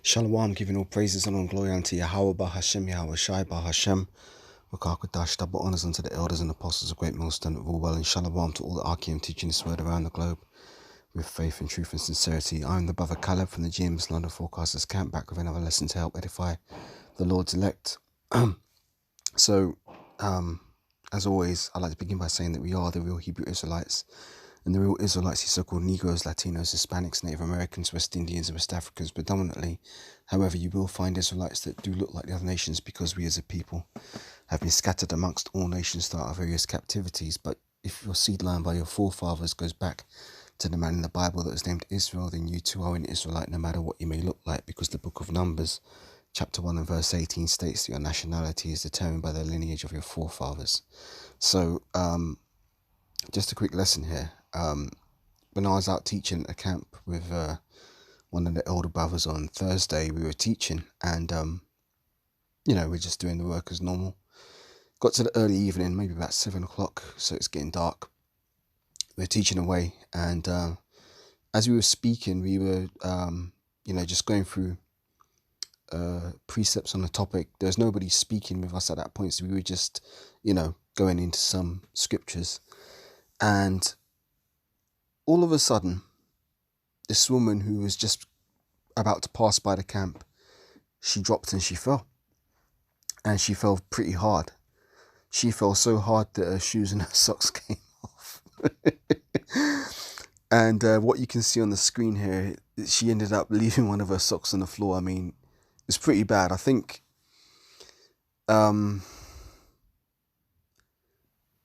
Shalom, giving all praises and all glory unto Yahweh Bahashem, Yahweh Shai Bahashem. Wakakadash, double honors unto the elders and apostles of great millstone of all well, and shalom to all the Archeum teaching this word around the globe with faith and truth and sincerity. I'm the brother Caleb from the GM's London Forecasters Camp, back with another lesson to help edify the Lord's elect. So, as always, I'd like to begin by saying that we are the real Hebrew Israelites. And the real Israelites, these so-called Negroes, Latinos, Hispanics, Native Americans, West Indians, and West Africans predominantly. However, you will find Israelites that do look like the other nations because we as a people have been scattered amongst all nations throughout our various captivities. But if your seed line by your forefathers goes back to the man in the Bible that was named Israel, then you too are an Israelite no matter what you may look like, because the book of Numbers, chapter 1 and verse 18 states that your nationality is determined by the lineage of your forefathers. So, just a quick lesson here. When I was out teaching at a camp with one of the elder brothers on Thursday, we were teaching and, we're just doing the work as normal. Got to the early evening, maybe about 7 o'clock, so it's getting dark. We were teaching away, and as we were speaking, we were, just going through precepts on the topic. There was nobody speaking with us at that point, so we were just, going into some scriptures. And all of a sudden, this woman who was just about to pass by the camp, she dropped and she fell. And she fell pretty hard. She fell so hard that her shoes and her socks came off. And what you can see on the screen here, she ended up leaving one of her socks on the floor. I mean, it's pretty bad. I think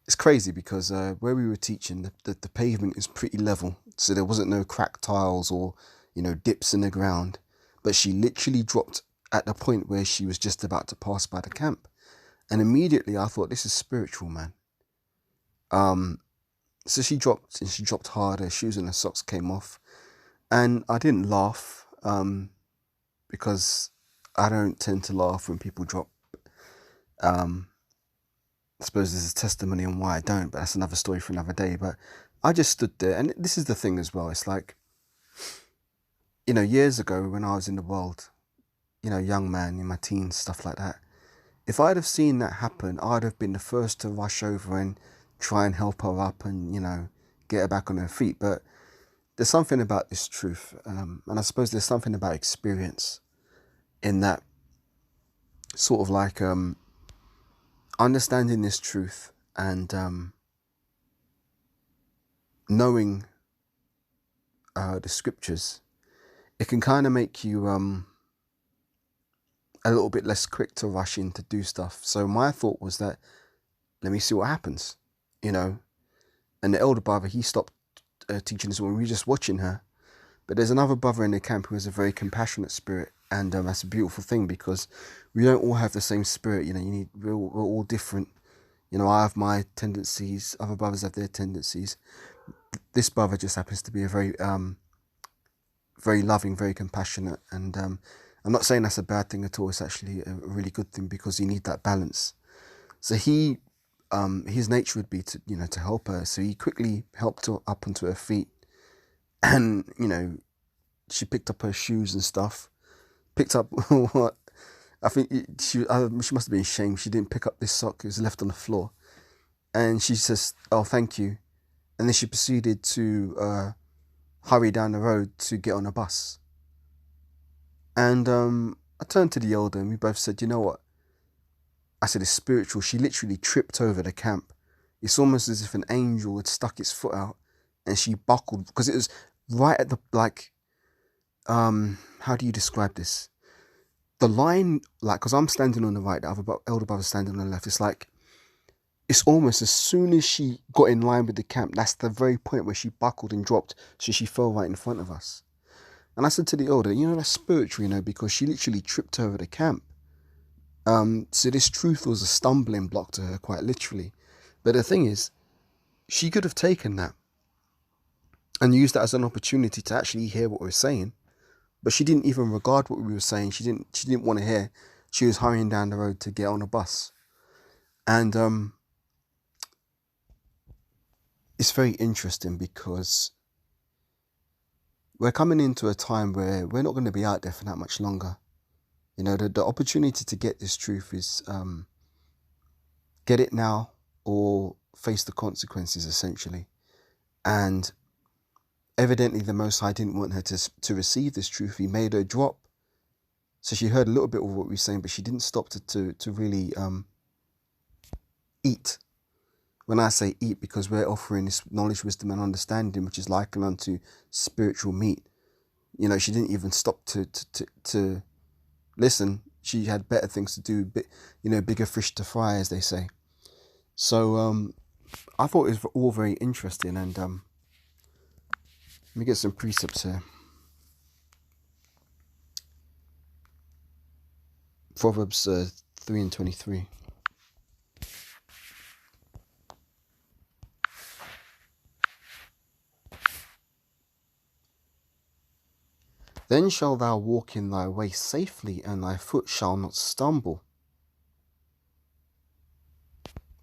it's crazy because where we were teaching, the pavement is pretty level. So there wasn't no cracked tiles or, dips in the ground. But she literally dropped at the point where she was just about to pass by the camp. And immediately I thought, this is spiritual, man. So she dropped, and she dropped hard. Her shoes and her socks came off. And I didn't laugh because I don't tend to laugh when people drop. I suppose there's a testimony on why I don't, but that's another story for another day. But I just stood there, and this is the thing as well. It's like, years ago when I was in the world, young man in my teens, stuff like that. If I'd have seen that happen, I'd have been the first to rush over and try and help her up and, get her back on her feet. But there's something about this truth. And I suppose there's something about experience in that sort of like understanding this truth and knowing the scriptures. It can kind of make you a little bit less quick to rush in to do stuff. So my thought was that, let me see what happens, And the elder brother, he stopped teaching this woman. We were just watching her. But there's another brother in the camp who has a very compassionate spirit. And that's a beautiful thing because we don't all have the same spirit. We're all different. I have my tendencies. Other brothers have their tendencies. This brother just happens to be a very, very loving, very compassionate. And I'm not saying that's a bad thing at all. It's actually a really good thing because you need that balance. So his nature would be to help her. So he quickly helped her up onto her feet. And, she picked up her shoes and stuff. Picked up what? I think she must have been ashamed. She didn't pick up this sock. It was left on the floor. And she says, "Oh, thank you." And then she proceeded to hurry down the road to get on a bus. And I turned to the elder and we both said, "You know what?" I said, "It's spiritual." She literally tripped over the camp. It's almost as if an angel had stuck its foot out and she buckled because it was right at the, how do you describe this? The line, because I'm standing on the right, the other elder brother's standing on the left. It's almost as soon as she got in line with the camp, that's the very point where she buckled and dropped, so she fell right in front of us. And I said to the elder, that's spiritual, because she literally tripped over the camp. So this truth was a stumbling block to her, quite literally. But the thing is, she could have taken that and used that as an opportunity to actually hear what we were saying. But she didn't even regard what we were saying. She didn't want to hear. She was hurrying down the road to get on a bus. And it's very interesting because we're coming into a time where we're not going to be out there for that much longer. You know, the opportunity to get this truth is get it now or face the consequences, essentially. And evidently the Most High didn't want her to receive this truth. He made her drop. So she heard a little bit of what we were saying, but she didn't stop to really eat. When I say eat, because we're offering this knowledge, wisdom, and understanding, which is likened unto spiritual meat. You know, she didn't even stop to listen. She had better things to do, bigger fish to fry, as they say. So I thought it was all very interesting, and let me get some precepts here. Proverbs 3:23. Then shall thou walk in thy way safely, and thy foot shall not stumble.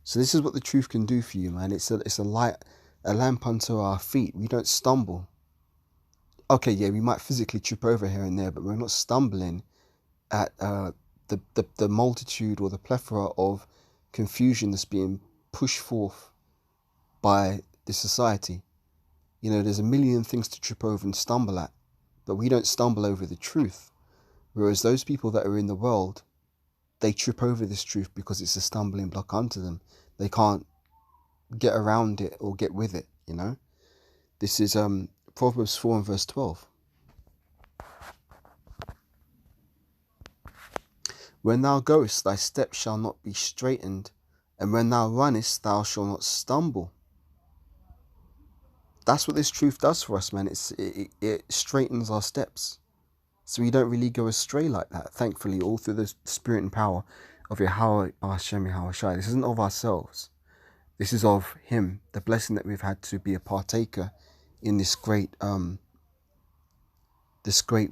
So this is what the truth can do for you, man. It's a light, a lamp unto our feet. We don't stumble. Okay, yeah, we might physically trip over here and there, but we're not stumbling at the multitude or the plethora of confusion that's being pushed forth by this society. You know, there's a million things to trip over and stumble at, but we don't stumble over the truth. Whereas those people that are in the world, they trip over this truth because it's a stumbling block unto them. They can't get around it or get with it, you know. This is Proverbs 4 and verse 12. When thou goest, thy steps shall not be straitened, and when thou runnest, thou shalt not stumble. That's what this truth does for us, man. It straightens our steps, so we don't really go astray like that. Thankfully, all through the spirit and power of Yahweh Hashem Yahweh Shai. This isn't of ourselves. This is of Him, the blessing that we've had to be a partaker in this great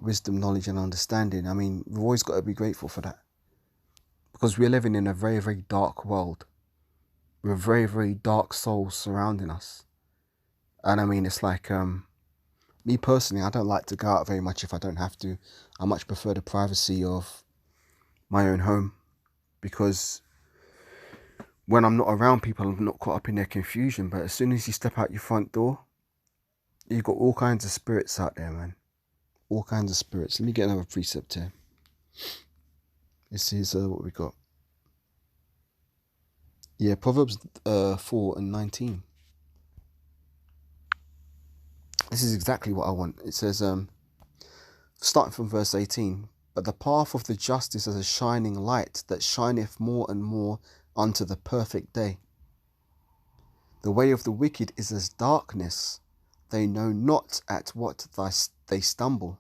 wisdom, knowledge, and understanding. I mean, we've always got to be grateful for that, because we're living in a very, very dark world with very, very dark souls surrounding us. And I mean, it's like, me personally, I don't like to go out very much if I don't have to. I much prefer the privacy of my own home, because when I'm not around people, I'm not caught up in their confusion. But as soon as you step out your front door, you've got all kinds of spirits out there, man. All kinds of spirits. Let me get another precept here. This is what we got. Yeah, Proverbs 4 and 19. This is exactly what I want. It says, starting from verse 18, but the path of the just is as a shining light that shineth more and more unto the perfect day. The way of the wicked is as darkness. They know not at what they stumble.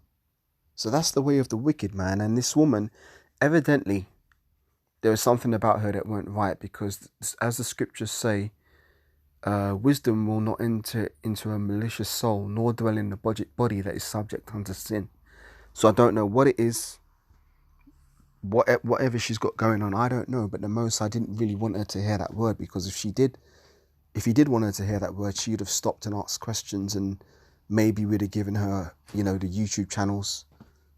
So that's the way of the wicked, man. And this woman, evidently, there was something about her that weren't right, because as the scriptures say, wisdom will not enter into a malicious soul, nor dwell in the body that is subject unto sin. So I don't know what it is, whatever she's got going on, I don't know. But the Most High didn't really want her to hear that word, because if he did want her to hear that word, she would have stopped and asked questions, and maybe we'd have given her, the YouTube channels,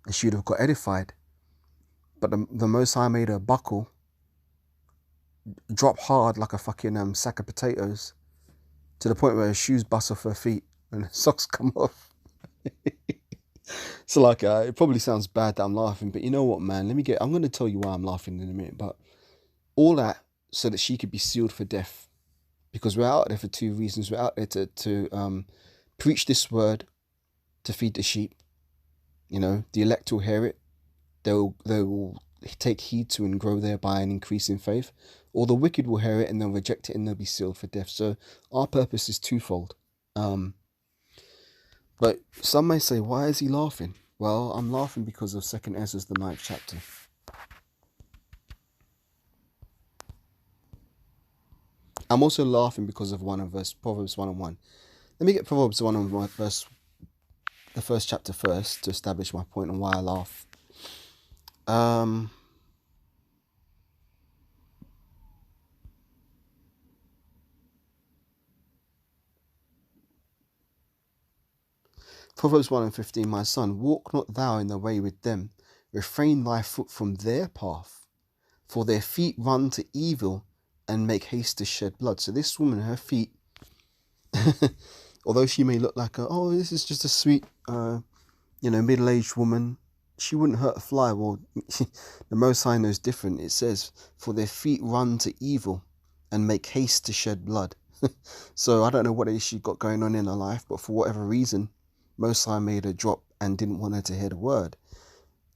and she would have got edified. But the Most High made her buckle, drop hard like a fucking sack of potatoes, to the point where her shoes bust off her feet and her socks come off. So like, it probably sounds bad that I'm laughing, but you know what, man? I'm going to tell you why I'm laughing in a minute. But all that so that she could be sealed for death, because we're out there for two reasons. We're out there to preach this word, to feed the sheep. The elect will hear it. They will take heed to and grow thereby and increase in faith. Or the wicked will hear it and they'll reject it and they'll be sealed for death. So our purpose is twofold. But some may say, why is he laughing? Well, I'm laughing because of 2 Ezra, the 9th chapter. I'm also laughing because of Proverbs 1 and 1. Let me get Proverbs 1 and 1 the first chapter first, to establish my point on why I laugh. Proverbs 1:15, my son, walk not thou in the way with them, refrain thy foot from their path, for their feet run to evil and make haste to shed blood. So this woman, her feet, although she may look like this is just a sweet, middle-aged woman, she wouldn't hurt a fly. Well, the Most High knows different. It says, for their feet run to evil and make haste to shed blood. So I don't know what it is she got going on in her life, but for whatever reason, Most High made her drop and didn't want her to hear the word.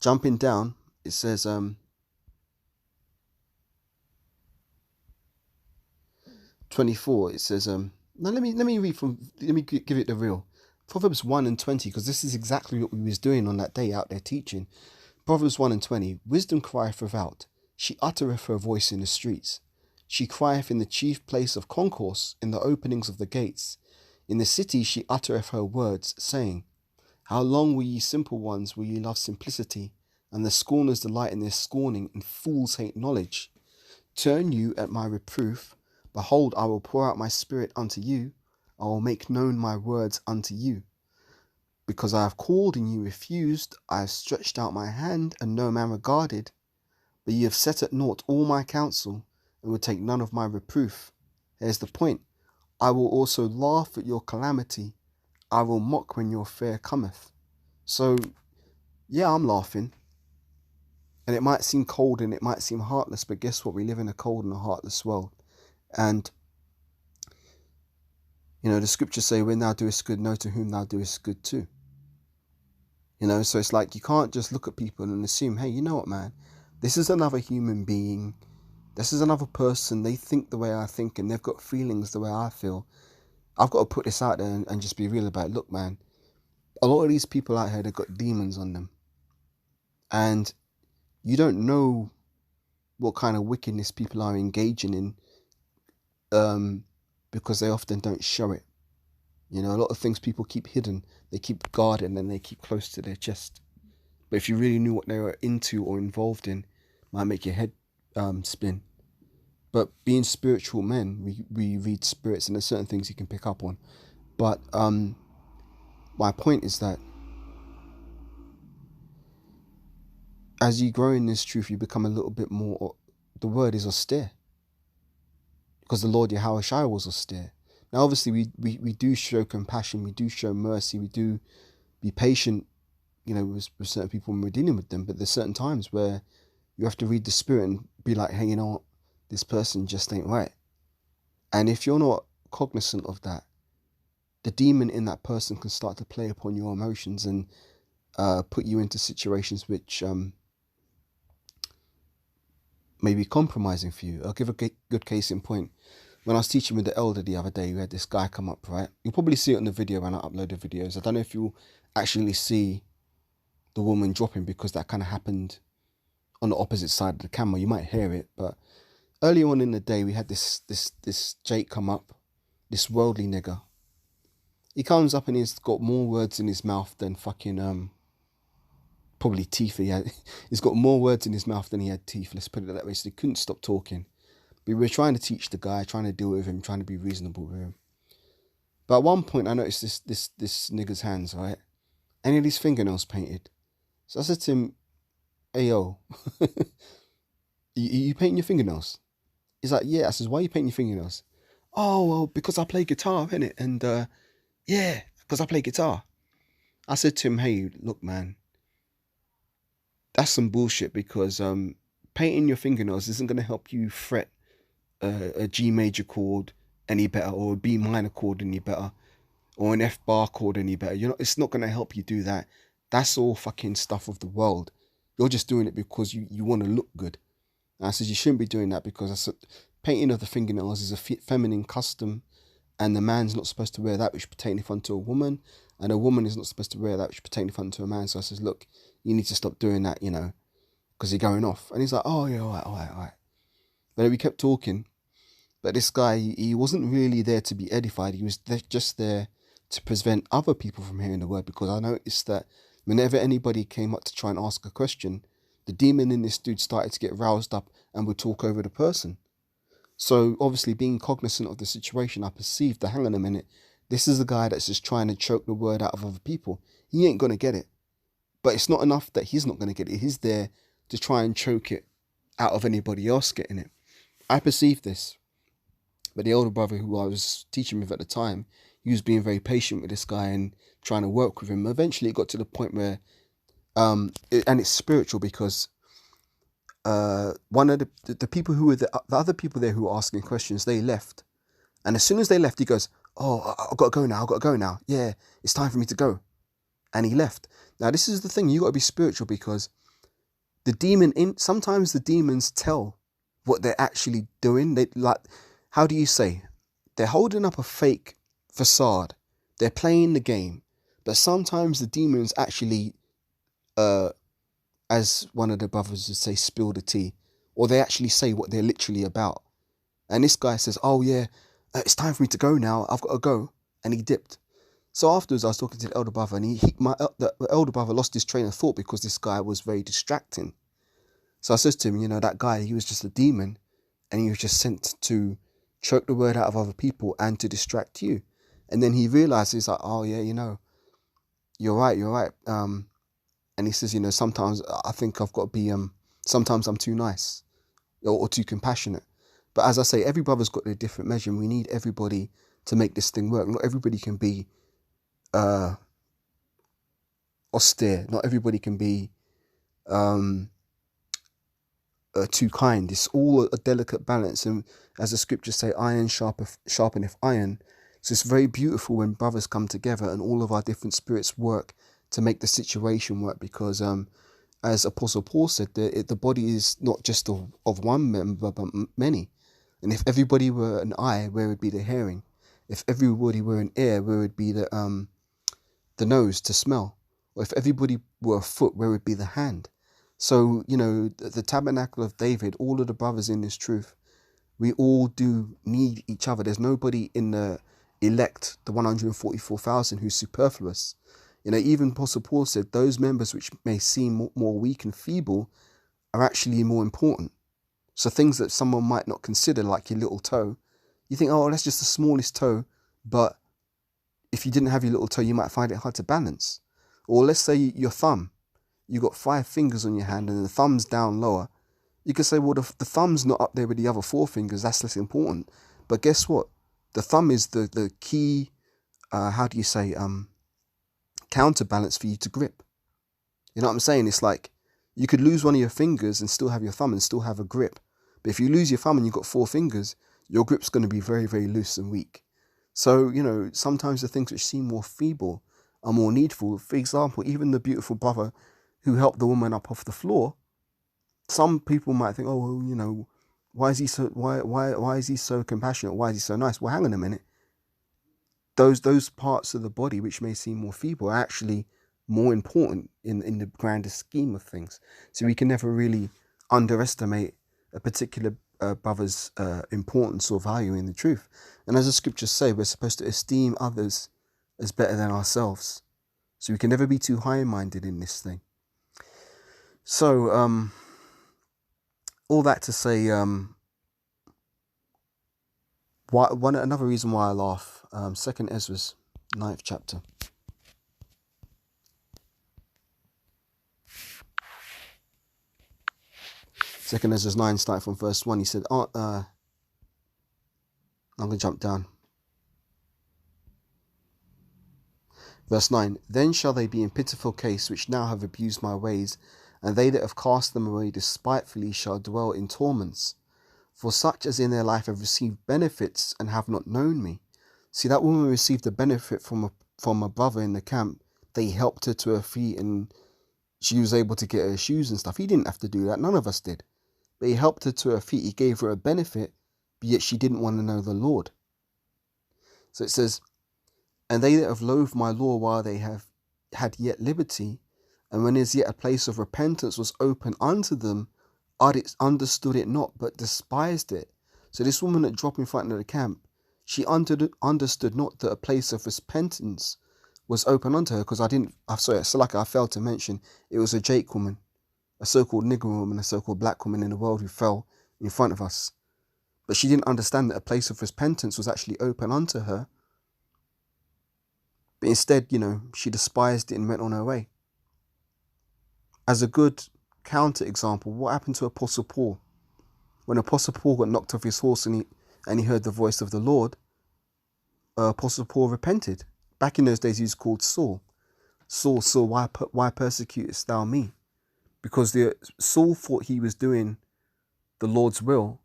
Jumping down, it says, 24, it says, now let me give it the real. Proverbs 1:20, because this is exactly what we was doing on that day out there teaching. Proverbs 1:20, wisdom crieth without, she uttereth her voice in the streets. She crieth in the chief place of concourse, in the openings of the gates. In the city she uttereth her words, saying, how long will ye simple ones, will ye love simplicity? And the scorners delight in their scorning, and fools hate knowledge. Turn you at my reproof. Behold, I will pour out my spirit unto you. I will make known my words unto you. Because I have called and ye refused, I have stretched out my hand, and no man regarded. But ye have set at naught all my counsel, and will take none of my reproof. Here's the point. I will also laugh at your calamity. I will mock when your fear cometh. So, yeah, I'm laughing. And it might seem cold and it might seem heartless, but guess what? We live in a cold and a heartless world. And, the scriptures say, when thou doest good, know to whom thou doest good too. So it's like you can't just look at people and assume, hey, you know what, man? This is another human being. This is another person. They think the way I think and they've got feelings the way I feel. I've got to put this out there and just be real about it. Look, man, a lot of these people out here, they've got demons on them. And you don't know what kind of wickedness people are engaging in because they often don't show it. A lot of things people keep hidden, they keep guarded and they keep close to their chest. But if you really knew what they were into or involved in, it might make your head spin. But being spiritual men, we read spirits and there's certain things you can pick up on. But my point is that as you grow in this truth, you become a little bit more, the word is austere. Because the Lord Yahushua was austere. Now, obviously, we do show compassion, we do show mercy, we do be patient, with certain people when we're dealing with them. But there's certain times where you have to read the spirit and be like, hey, you know what? This person just ain't right. And if you're not cognizant of that, the demon in that person can start to play upon your emotions and put you into situations which may be compromising for you. I'll give a good case in point. When I was teaching with the elder the other day, we had this guy come up, right? You'll probably see it on the video when I upload the videos. I don't know if you'll actually see the woman dropping because that kind of happened on the opposite side of the camera. You might hear it, but earlier on in the day, we had this Jake come up, this worldly nigger. He comes up and he's got more words in his mouth than fucking probably teeth he had. He's got more words in his mouth than he had teeth. Let's put it that way. So he couldn't stop talking. But we were trying to teach the guy, trying to deal with him, trying to be reasonable with him. But at one point, I noticed this nigger's hands, right? And he had his fingernails painted. So I said to him, hey, yo, you painting your fingernails? He's like, yeah. I says, why are you painting your fingernails? Oh, well, because I play guitar, innit? And yeah, because I play guitar. I said to him, hey, look, man, that's some bullshit because painting your fingernails isn't going to help you fret a G major chord any better or a B minor chord any better or an F bar chord any better. It's not going to help you do that. That's all fucking stuff of the world. You're just doing it because you want to look good. And I said, you shouldn't be doing that because I said, painting of the fingernails is a feminine custom and the man's not supposed to wear that which pertaineth unto a woman and a woman is not supposed to wear that which pertaineth unto a man. So I says, look, you need to stop doing that, because you're going off. And he's like, oh yeah, all right. But we kept talking. But this guy, he wasn't really there to be edified. He was just there to prevent other people from hearing the word, because I noticed that whenever anybody came up to try and ask a question, the demon in this dude started to get roused up and would talk over the person. So obviously being cognizant of the situation, I perceived that, hang on a minute, This is a guy that's just trying to choke the word out of other people. He ain't going to get it. But it's not enough that he's not going to get it. He's there to try and choke it out of anybody else getting it. I perceived this. But the older brother who I was teaching with at the time, he was being very patient with this guy and trying to work with him. Eventually it got to the point where, and it's spiritual, because one of the people who were the other people there who were asking questions, they left. And as soon as they left, he goes, "Oh, I've got to go now. I've got to go now. Yeah, it's time for me to go." And he left. Now, this is the thing. You got to be spiritual, because sometimes the demons tell what they're actually doing. They, like, how do you say? They're holding up a fake facade. They're playing the game. But sometimes the demons actually, as one of the brothers would say, spill the tea. Or they actually say what they're literally about. And this guy says, "Oh yeah, it's time for me to go now. I've got to go." And he dipped. So afterwards, I was talking to the elder brother, and the elder brother lost his train of thought because this guy was very distracting. So I said to him, that guy, he was just a demon, and he was just sent to choke the word out of other people and to distract you. And then he realized, he's like, "Oh yeah, you're right. And he says, sometimes I think I've got to be, sometimes I'm too nice or too compassionate. But as I say, every brother's got their different measure, and we need everybody to make this thing work. Not everybody can be austere. Not everybody can be too kind. It's all a delicate balance. And as the scriptures say, iron sharpeneth iron. So it's very beautiful when brothers come together and all of our different spirits work to make the situation work, because as Apostle Paul said, the body is not just of one member, but many. And if everybody were an eye, where would be the hearing? If everybody were an ear, where would be the nose to smell? Or if everybody were a foot, where would be the hand? So, the tabernacle of David, all of the brothers in this truth, we all do need each other. There's nobody in the elect, the 144,000, who's superfluous. Even Apostle Paul said those members which may seem more weak and feeble are actually more important. So things that someone might not consider, like your little toe, you think, "Oh, that's just the smallest toe," but if you didn't have your little toe, you might find it hard to balance. Or let's say your thumb, you got 5 fingers on your hand and the thumb's down lower. You could say, well, the thumb's not up there with the other 4 fingers, that's less important. But guess what? The thumb is the key, counterbalance for you to grip. You know what I'm saying? It's like you could lose one of your fingers and still have your thumb and still have a grip. But if you lose your thumb and you've got 4 fingers, your grip's going to be very, very loose and weak. So, sometimes the things which seem more feeble are more needful. For example, even the beautiful brother who helped the woman up off the floor, some people might think, "Oh, well, why is he so compassionate? Why is he so nice?" Well, hang on a minute. Those parts of the body which may seem more feeble are actually more important in the grander scheme of things. So we can never really underestimate a particular brother's importance or value in the truth. And as the scriptures say, we're supposed to esteem others as better than ourselves. So we can never be too high-minded in this thing. So all that to say, another reason why I laugh, 2nd Ezra, 9th chapter. Second Ezra 9, starting from verse 1, he said, I'm going to jump down. Verse 9, "Then shall they be in pitiful case which now have abused my ways, and they that have cast them away despitefully shall dwell in torments. For such as in their life have received benefits and have not known me." See, that woman received a benefit from a brother in the camp. They helped her to her feet and she was able to get her shoes and stuff. He didn't have to do that. None of us did. But he helped her to her feet. He gave her a benefit, but yet she didn't want to know the Lord. So it says, "And they that have loathed my law while they have had yet liberty, and when is yet a place of repentance was open unto them, understood it not, but despised it." So this woman that dropped in front of the camp, she understood not that a place of repentance was open unto her, because I failed to mention, it was a Jake woman, a so-called nigger woman, a so-called black woman in the world who fell in front of us. But she didn't understand that a place of repentance was actually open unto her. But instead, she despised it and went on her way. As a good counter example, what happened to Apostle Paul? When Apostle Paul got knocked off his horse and he heard the voice of the Lord, Apostle Paul repented. Back in those days, he was called Saul. Saul, Saul, why persecutest thou me? Because Saul thought he was doing the Lord's will.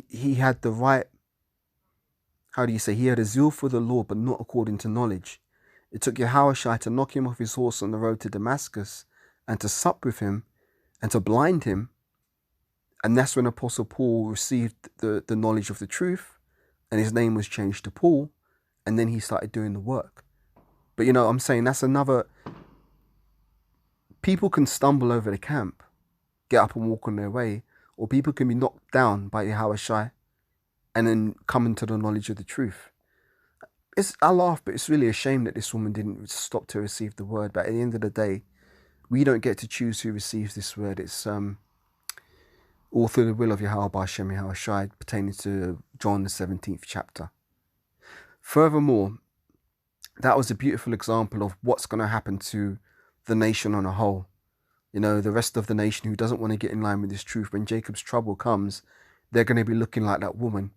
He had the right, he had a zeal for the Lord, but not according to knowledge. It took Yahushua to knock him off his horse on the road to Damascus and to sup with him and to blind him. And that's when Apostle Paul received the knowledge of the truth, and his name was changed to Paul, and then he started doing the work. But I'm saying that's another. People can stumble over the camp, get up and walk on their way, or people can be knocked down by Yahushua and then come into the knowledge of the truth. I laugh, but it's really a shame that this woman didn't stop to receive the word. But at the end of the day, we don't get to choose who receives this word. It's all through the will of Yahweh Hashem Yahushua, pertaining to John the 17th chapter. Furthermore, that was a beautiful example of what's going to happen to the nation on a whole. The rest of the nation who doesn't want to get in line with this truth, when Jacob's trouble comes, they're going to be looking like that woman,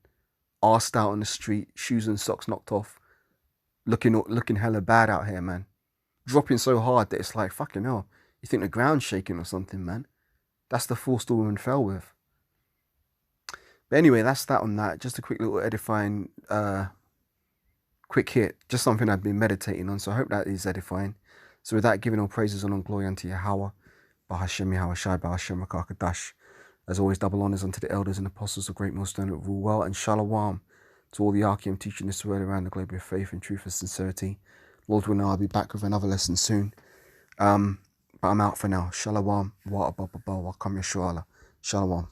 arsed out on the street, shoes and socks knocked off, looking hella bad out here, man. Dropping so hard that it's like, fucking hell, you think the ground's shaking or something, man. That's the force the woman fell with. But anyway, that's that on that. Just a quick little edifying, quick hit. Just something I've been meditating on, so I hope that is edifying. So with that, giving all praises and all glory unto Yahweh, Bahashem Yahushai, Bahashem Makakadash. As always, double honors unto the elders and apostles of Great Millstone that rule well, and shalom to all the Archeum teaching this word around the globe with faith and truth and sincerity. Lord willing, I'll be back with another lesson soon. But I'm out for now. Shalom. Wa abba wa kam yeshua. Shalom.